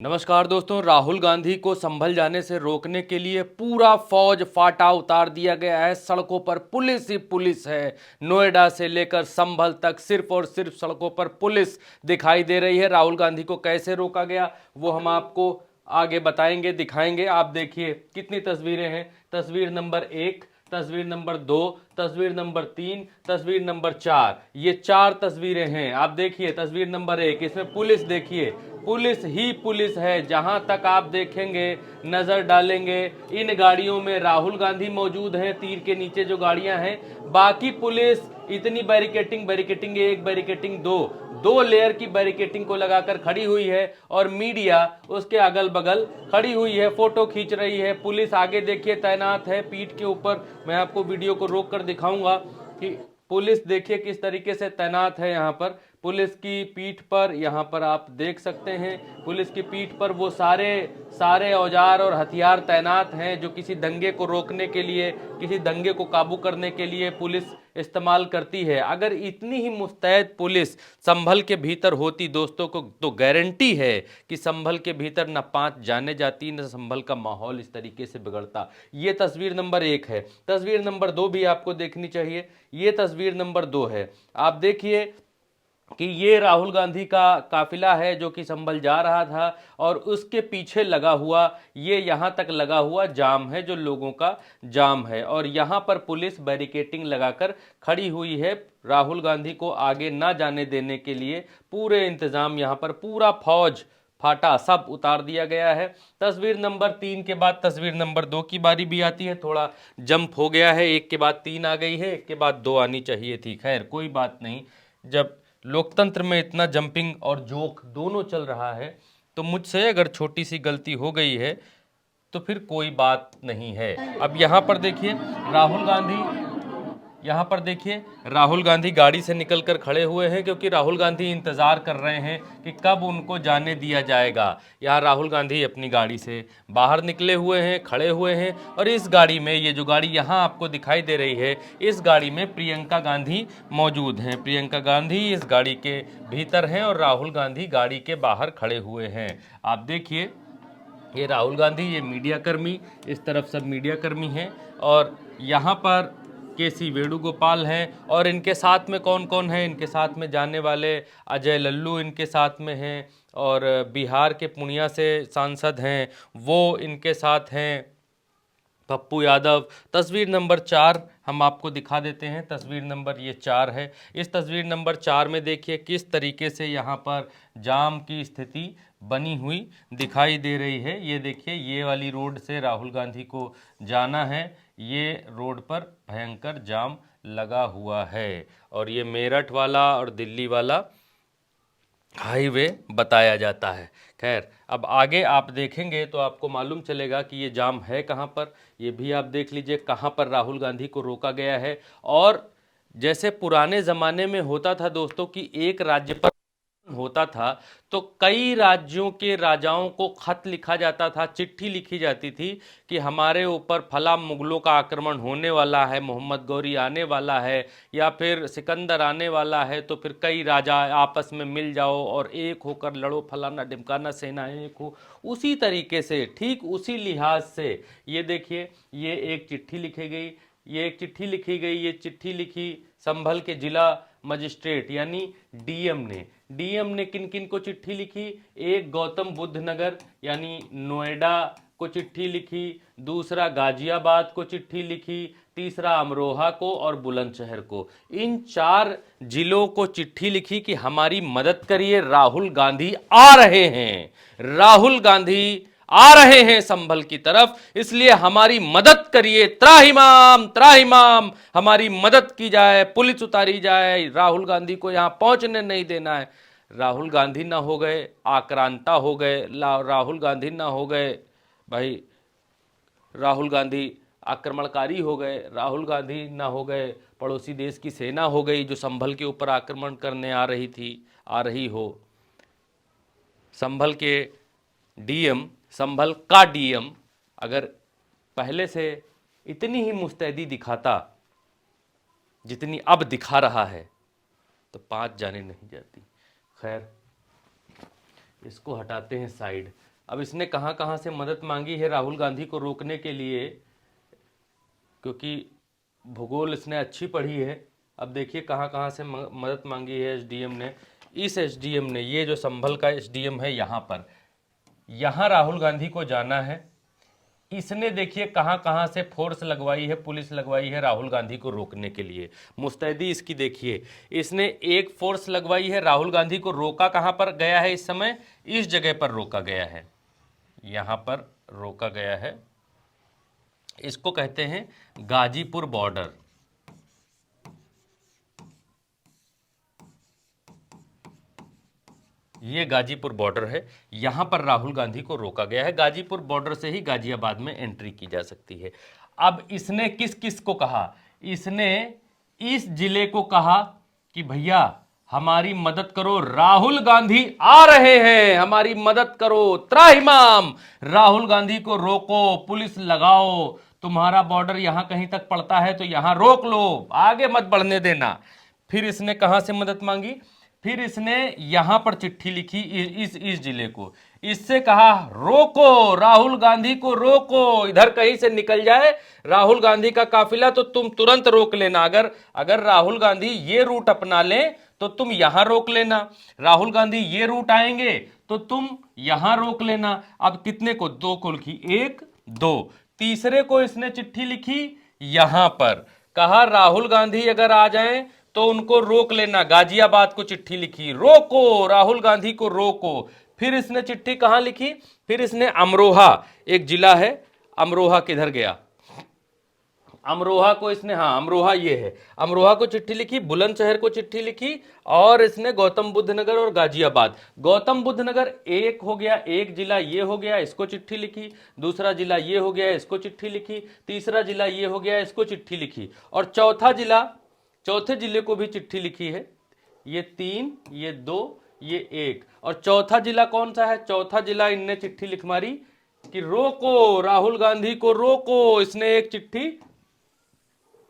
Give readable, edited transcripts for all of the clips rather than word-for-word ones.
नमस्कार दोस्तों। राहुल गांधी को संभल जाने से रोकने के लिए पूरा फौज फाटा उतार दिया गया है। सड़कों पर पुलिस ही पुलिस है। नोएडा से लेकर संभल तक सिर्फ और सिर्फ सड़कों पर पुलिस दिखाई दे रही है। राहुल गांधी को कैसे रोका गया वो हम आपको आगे बताएंगे, दिखाएंगे। आप देखिए कितनी तस्वीरें हैं। तस्वीर नंबर 1, तस्वीर नंबर 2, तस्वीर नंबर 3, तस्वीर नंबर 4, ये 4 तस्वीरें हैं। आप देखिए तस्वीर नंबर 1, इसमें पुलिस देखिए, पुलिस ही पुलिस है। जहां तक आप देखेंगे, नजर डालेंगे, इन गाड़ियों में राहुल गांधी मौजूद हैं। तीर के नीचे जो गाड़ियां हैं, बाकी पुलिस इतनी बैरिकेटिंग 1, बैरिकेटिंग 2 लेयर की बैरिकेटिंग को लगाकर खड़ी हुई है और मीडिया उसके अगल बगल खड़ी हुई है, फोटो खींच रही है। पुलिस आगे देखिए तैनात है पीठ के ऊपर। मैं आपको वीडियो को रोक कर दिखाऊंगा कि पुलिस देखिए किस तरीके से तैनात है। यहाँ पर पुलिस की पीठ पर, यहाँ पर आप देख सकते हैं, पुलिस की पीठ पर वो सारे औजार और हथियार तैनात हैं जो किसी दंगे को रोकने के लिए, किसी दंगे को काबू करने के लिए पुलिस इस्तेमाल करती है। अगर इतनी ही मुस्तैद पुलिस संभल के भीतर होती दोस्तों को, तो गारंटी है कि संभल के भीतर न 5 जाने जाती, न संभल का माहौल इस तरीके से बिगड़ता। ये तस्वीर नंबर 1 है। तस्वीर नंबर 2 भी आपको देखनी चाहिए। ये तस्वीर नंबर 2 है। आप देखिए कि ये राहुल गांधी का काफिला है जो कि संभल जा रहा था और उसके पीछे लगा हुआ, ये यहाँ तक लगा हुआ जाम है जो लोगों का जाम है। और यहाँ पर पुलिस बैरिकेटिंग लगाकर खड़ी हुई है राहुल गांधी को आगे ना जाने देने के लिए। पूरे इंतजाम यहाँ पर, पूरा फौज फाटा सब उतार दिया गया है। तस्वीर नंबर 3 के बाद तस्वीर नंबर 2 की बारी भी आती है। थोड़ा जंप हो गया है, 1 के बाद 3 आ गई है, 1 के बाद 2 आनी चाहिए थी। खैर कोई बात नहीं, जब लोकतंत्र में इतना जंपिंग और जोक दोनों चल रहा है तो मुझसे अगर छोटी सी गलती हो गई है तो फिर कोई बात नहीं है। अब यहाँ पर देखिए राहुल गांधी, यहाँ पर देखिए राहुल गांधी गाड़ी से निकलकर खड़े हुए हैं क्योंकि राहुल गांधी इंतजार कर रहे हैं कि कब उनको जाने दिया जाएगा। यहाँ राहुल गांधी अपनी गाड़ी से बाहर निकले हुए हैं, खड़े हुए हैं। और इस गाड़ी में, ये जो गाड़ी यहाँ आपको दिखाई दे रही है, इस गाड़ी में प्रियंका गांधी मौजूद हैं। प्रियंका गांधी इस गाड़ी के भीतर हैं और राहुल गांधी गाड़ी के बाहर खड़े हुए हैं। आप देखिए ये राहुल गांधी, ये मीडिया कर्मी, इस तरफ सब मीडिया कर्मी हैं। और यहाँ पर केसी वेणुगोपाल हैं। और इनके साथ में कौन कौन है? इनके साथ में जाने वाले अजय लल्लू इनके साथ में हैं, और बिहार के पूर्णिया से सांसद हैं वो इनके साथ हैं, पप्पू यादव। तस्वीर नंबर 4 हम आपको दिखा देते हैं। तस्वीर नंबर ये 4 है। इस तस्वीर नंबर 4 में देखिए किस तरीके से यहाँ पर जाम की स्थिति बनी हुई दिखाई दे रही है। ये देखिए, ये वाली रोड से राहुल गांधी को जाना है। ये रोड पर भयंकर जाम लगा हुआ है और ये मेरठ वाला और दिल्ली वाला हाईवे बताया जाता है। खैर अब आगे आप देखेंगे तो आपको मालूम चलेगा कि ये जाम है कहाँ पर। ये भी आप देख लीजिए कहाँ पर राहुल गांधी को रोका गया है। और जैसे पुराने ज़माने में होता था दोस्तों कि एक राज्य पर होता था तो कई राज्यों के राजाओं को खत लिखा जाता था, चिट्ठी लिखी जाती थी कि हमारे ऊपर फला मुगलों का आक्रमण होने वाला है, मोहम्मद गौरी आने वाला है या फिर सिकंदर आने वाला है, तो फिर कई राजा आपस में मिल जाओ और एक होकर लड़ो, फलाना ढिमकाना सेनाएं एक हो। उसी तरीके से, ठीक उसी लिहाज से ये देखिए, ये एक चिट्ठी लिखी गई, ये एक चिट्ठी लिखी गई। ये चिट्ठी लिखी संभल के जिला मजिस्ट्रेट यानी डीएम ने किन किन को चिट्ठी लिखी? एक गौतम बुद्ध नगर यानी नोएडा को चिट्ठी लिखी, दूसरा गाजियाबाद को चिट्ठी लिखी, तीसरा अमरोहा को और बुलंदशहर को। इन 4 जिलों को चिट्ठी लिखी कि हमारी मदद करिए, राहुल गांधी आ रहे हैं, राहुल गांधी आ रहे हैं संभल की तरफ, इसलिए हमारी मदद करिए, त्राहिमाम त्राहिमाम हमारी मदद की जाए, पुलिस उतारी जाए, राहुल गांधी को यहां पहुंचने नहीं देना है। राहुल गांधी ना हो गए आक्रांता हो गए, राहुल गांधी ना हो गए भाई, राहुल गांधी आक्रमणकारी हो गए, राहुल गांधी ना हो गए पड़ोसी देश की सेना हो गई जो संभल के ऊपर आक्रमण करने आ रही थी, आ रही हो। संभल के डीएम, संभल का डीएम अगर पहले से इतनी ही मुस्तैदी दिखाता जितनी अब दिखा रहा है तो 5 जाने नहीं जाती। खैर इसको हटाते हैं साइड। अब इसने कहाँ कहाँ से मदद मांगी है राहुल गांधी को रोकने के लिए, क्योंकि भूगोल इसने अच्छी पढ़ी है। अब देखिए कहाँ कहाँ से मदद मांगी है एसडीएम ने। इस एसडीएम ने, ये जो संभल का एसडीएम है, यहाँ पर, यहाँ राहुल गांधी को जाना है। इसने देखिए कहाँ कहाँ से फोर्स लगवाई है, पुलिस लगवाई है राहुल गांधी को रोकने के लिए। मुस्तैदी इसकी देखिए, इसने एक फोर्स लगवाई है, राहुल गांधी को रोका कहाँ पर गया है इस समय, इस जगह पर रोका गया है, यहाँ पर रोका गया है। इसको कहते हैं गाजीपुर बॉर्डर। ये गाजीपुर बॉर्डर है, यहां पर राहुल गांधी को रोका गया है। गाजीपुर बॉर्डर से ही गाजियाबाद में एंट्री की जा सकती है। अब इसने किस किस को कहा, इसने इस जिले को कहा कि भैया हमारी मदद करो, राहुल गांधी आ रहे हैं, हमारी मदद करो, त्राहिमाम, राहुल गांधी को रोको, पुलिस लगाओ, तुम्हारा बॉर्डर यहां कहीं तक पड़ता है तो यहां रोक लो, आगे मत बढ़ने देना। फिर इसने कहां से मदद मांगी, फिर इसने यहां पर चिट्ठी लिखी इस जिले को, इससे कहा रोको, राहुल गांधी को रोको, इधर कहीं से निकल जाए राहुल गांधी का काफिला तो तुम तुरंत रोक लेना। अगर राहुल गांधी ये रूट अपना लें तो तुम यहां रोक लेना, राहुल गांधी ये रूट आएंगे तो तुम यहां रोक लेना। अब कितने को, दो को लिखी, एक दो। तीसरे को इसने चिट्ठी लिखी यहां पर, कहा राहुल गांधी अगर आ जाएं तो उनको रोक लेना, गाजियाबाद को चिट्ठी लिखी, रोको, राहुल गांधी को रोको। फिर इसने चिट्ठी कहां लिखी, फिर इसने अमरोहा, एक जिला है अमरोहा, किधर गया, अमरोहा को इसने, हाँ अमरोहा ये है, अमरोहा को चिट्ठी लिखी, बुलंदशहर को चिट्ठी लिखी, और इसने गौतम बुद्ध नगर और गाजियाबाद, गौतम बुद्ध नगर एक हो गया, एक जिला ये हो गया, इसको चिट्ठी लिखी, दूसरा जिला ये हो गया, इसको चिट्ठी लिखी, तीसरा जिला ये हो गया, इसको चिट्ठी लिखी, और चौथे जिले को भी चिट्ठी लिखी है। ये 3, ये 2, ये 1, और चौथा जिला कौन सा है, चौथा जिला इनने चिट्ठी लिख मारी कि रोको, राहुल गांधी को रोको। इसने एक चिट्ठी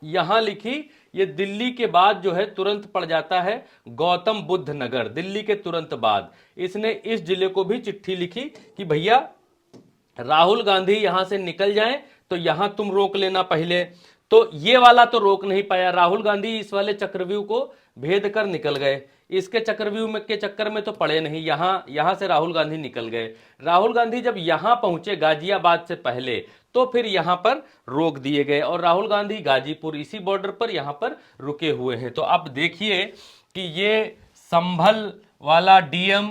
यहां लिखी, ये दिल्ली के बाद जो है तुरंत पड़ जाता है गौतम बुद्ध नगर, दिल्ली के तुरंत बाद। इसने इस जिले को भी चिट्ठी लिखी कि भैया राहुल गांधी यहां से निकल जाएं तो यहां तुम रोक लेना पहले। तो ये वाला तो रोक नहीं पाया, राहुल गांधी इस वाले चक्रव्यूह को भेद कर निकल गए, इसके चक्रव्यूह में के चक्कर में तो पड़े नहीं, यहां से राहुल गांधी निकल गए। राहुल गांधी जब यहां पहुंचे गाजियाबाद से पहले तो फिर यहां पर रोक दिए गए, और राहुल गांधी गाजीपुर इसी बॉर्डर पर यहां पर रुके हुए हैं। तो अब देखिए कि ये संभल वाला डीएम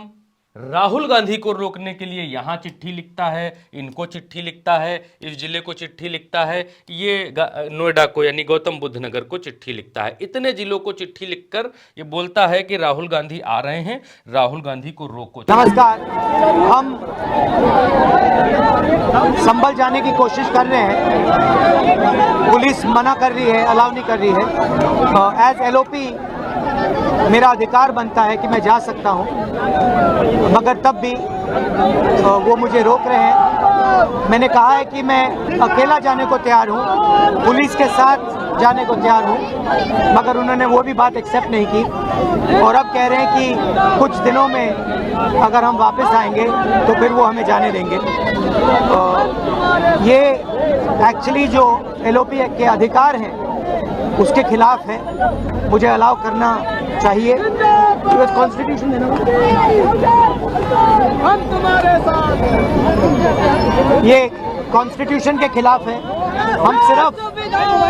राहुल गांधी को रोकने के लिए यहां चिट्ठी लिखता है, इनको चिट्ठी लिखता है, इस जिले को चिट्ठी लिखता है, ये नोएडा को यानी गौतम बुद्ध नगर को चिट्ठी लिखता है। इतने जिलों को चिट्ठी लिखकर ये बोलता है कि राहुल गांधी आ रहे हैं, राहुल गांधी को रोको। नमस्कार, हम संभल जाने की कोशिश कर रहे हैं, पुलिस मना कर रही है, अलाउ नहीं कर रही है। एज एलओपी मेरा अधिकार बनता है कि मैं जा सकता हूं, मगर तब भी वो मुझे रोक रहे हैं। मैंने कहा है कि मैं अकेला जाने को तैयार हूं, पुलिस के साथ जाने को तैयार हूं, मगर उन्होंने वो भी बात एक्सेप्ट नहीं की, और अब कह रहे हैं कि कुछ दिनों में अगर हम वापस आएंगे तो फिर वो हमें जाने देंगे। ये एक्चुअली जो एलओपी के अधिकार हैं उसके खिलाफ है, मुझे अलाउ करना चाहिए। कॉन्स्टिट्यूशन है ना, हम तुम्हारे साथ, ये कॉन्स्टिट्यूशन के खिलाफ है। हम सिर्फ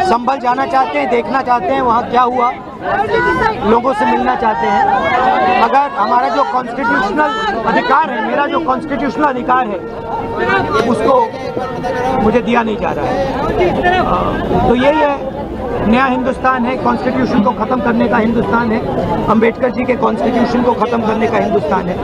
संभल जाना चाहते हैं, देखना चाहते हैं वहाँ क्या हुआ, लोगों से मिलना चाहते हैं, मगर हमारा जो कॉन्स्टिट्यूशनल अधिकार है, मेरा जो कॉन्स्टिट्यूशनल अधिकार है उसको मुझे दिया नहीं जा रहा है। तो यही है, नया हिंदुस्तान है, कॉन्स्टिट्यूशन को खत्म करने का हिंदुस्तान है, अंबेडकर जी के कॉन्स्टिट्यूशन को खत्म करने का हिंदुस्तान है,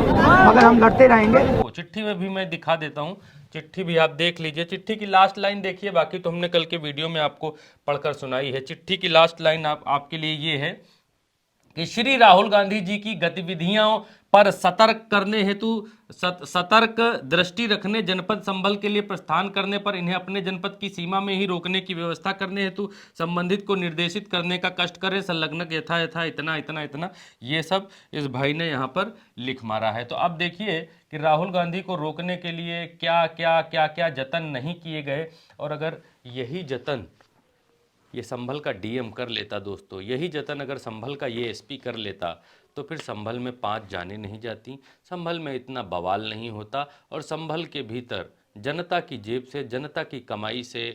मगर हम लड़ते रहेंगे। चिट्ठी में भी मैं दिखा देता हूँ, चिट्ठी भी आप देख लीजिए। चिट्ठी की लास्ट लाइन देखिए, बाकी तो हमने कल के वीडियो में आपको पढ़कर सुनाई है। चिट्ठी की लास्ट लाइन आपके लिए ये है कि श्री राहुल गांधी जी की गतिविधियों पर सतर्क करने हेतु सतर्क दृष्टि रखने जनपद संभल के लिए प्रस्थान करने पर इन्हें अपने जनपद की सीमा में ही रोकने की व्यवस्था करने हेतु संबंधित को निर्देशित करने का कष्ट करे संलग्नक यथा यथा इतना इतना इतना, ये सब इस भाई ने यहाँ पर लिख मारा है। तो अब देखिए कि राहुल गांधी को रोकने के लिए क्या क्या क्या क्या जतन नहीं किए गए, और अगर यही जतन ये संभल का डीएम कर लेता दोस्तों, यही जतन अगर संभल का ये एसपी कर लेता, तो फिर संभल में 5 जानें नहीं जाती, संभल में इतना बवाल नहीं होता, और संभल के भीतर जनता की जेब से, जनता की कमाई से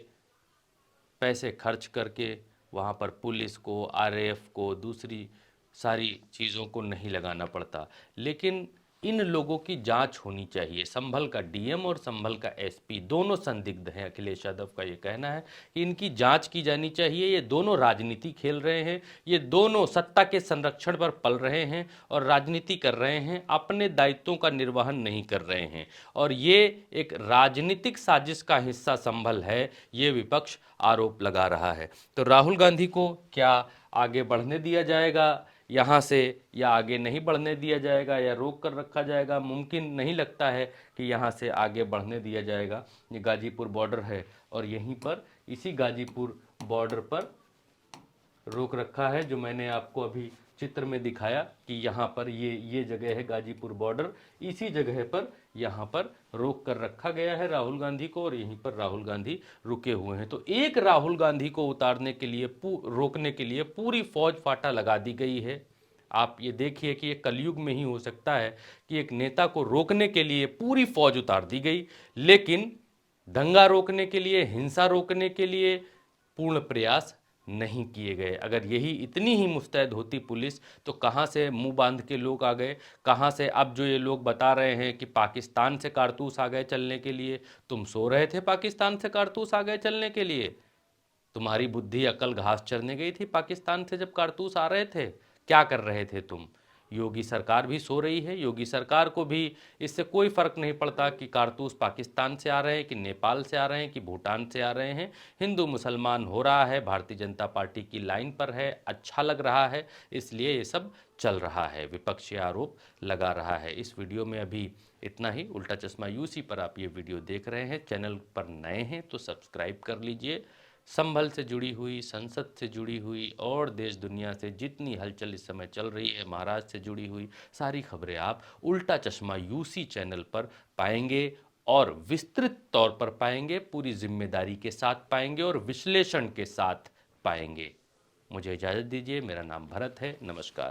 पैसे खर्च करके वहाँ पर पुलिस को, आरएएफ को, दूसरी सारी चीज़ों को नहीं लगाना पड़ता। लेकिन इन लोगों की जांच होनी चाहिए। संभल का डीएम और संभल का एसपी दोनों संदिग्ध हैं। अखिलेश यादव का ये कहना है कि इनकी जांच की जानी चाहिए। ये दोनों राजनीति खेल रहे हैं, ये दोनों सत्ता के संरक्षण पर पल रहे हैं और राजनीति कर रहे हैं, अपने दायित्वों का निर्वहन नहीं कर रहे हैं, और ये एक राजनीतिक साजिश का हिस्सा संभल है, ये विपक्ष आरोप लगा रहा है। तो राहुल गांधी को क्या आगे बढ़ने दिया जाएगा यहाँ से, या आगे नहीं बढ़ने दिया जाएगा, या रोक कर रखा जाएगा? मुमकिन नहीं लगता है कि यहाँ से आगे बढ़ने दिया जाएगा। ये गाजीपुर बॉर्डर है और यहीं पर इसी गाजीपुर बॉर्डर पर रोक रखा है, जो मैंने आपको अभी चित्र में दिखाया कि यहाँ पर ये जगह है गाजीपुर बॉर्डर, इसी जगह पर यहाँ पर रोक कर रखा गया है राहुल गांधी को, और यहीं पर राहुल गांधी रुके हुए हैं। तो एक राहुल गांधी को उतारने के लिए, रोकने के लिए पूरी फौज फाटा लगा दी गई है। आप ये देखिए कि ये कलयुग में ही हो सकता है कि एक नेता को रोकने के लिए पूरी फौज उतार दी गई, लेकिन दंगा रोकने के लिए, हिंसा रोकने के लिए पूर्ण प्रयास नहीं किए गए। अगर यही इतनी ही मुस्तैद होती पुलिस, तो कहाँ से मुंह बांध के लोग आ गए, कहाँ से अब जो ये लोग बता रहे हैं कि पाकिस्तान से कारतूस आ गए चलने के लिए? तुम सो रहे थे, पाकिस्तान से कारतूस आ गए चलने के लिए? तुम्हारी बुद्धि अकल घास चरने गई थी पाकिस्तान से जब कारतूस आ रहे थे? क्या कर रहे थे तुम? योगी सरकार भी सो रही है, योगी सरकार को भी इससे कोई फर्क नहीं पड़ता कि कारतूस पाकिस्तान से आ रहे हैं, कि नेपाल से आ रहे हैं, कि भूटान से आ रहे हैं। हिंदू मुसलमान हो रहा है, भारतीय जनता पार्टी की लाइन पर है, अच्छा लग रहा है, इसलिए ये सब चल रहा है, विपक्षी आरोप लगा रहा है। इस वीडियो में अभी इतना ही। उल्टा चश्मा यूसी पर आप ये वीडियो देख रहे हैं। चैनल पर नए हैं तो सब्सक्राइब कर लीजिए। संभल से जुड़ी हुई, संसद से जुड़ी हुई और देश दुनिया से जितनी हलचल इस समय चल रही है, महाराष्ट्र से जुड़ी हुई सारी खबरें आप उल्टा चश्मा यूसी चैनल पर पाएंगे, और विस्तृत तौर पर पाएंगे, पूरी जिम्मेदारी के साथ पाएंगे और विश्लेषण के साथ पाएंगे। मुझे इजाज़त दीजिए। मेरा नाम भरत है। नमस्कार।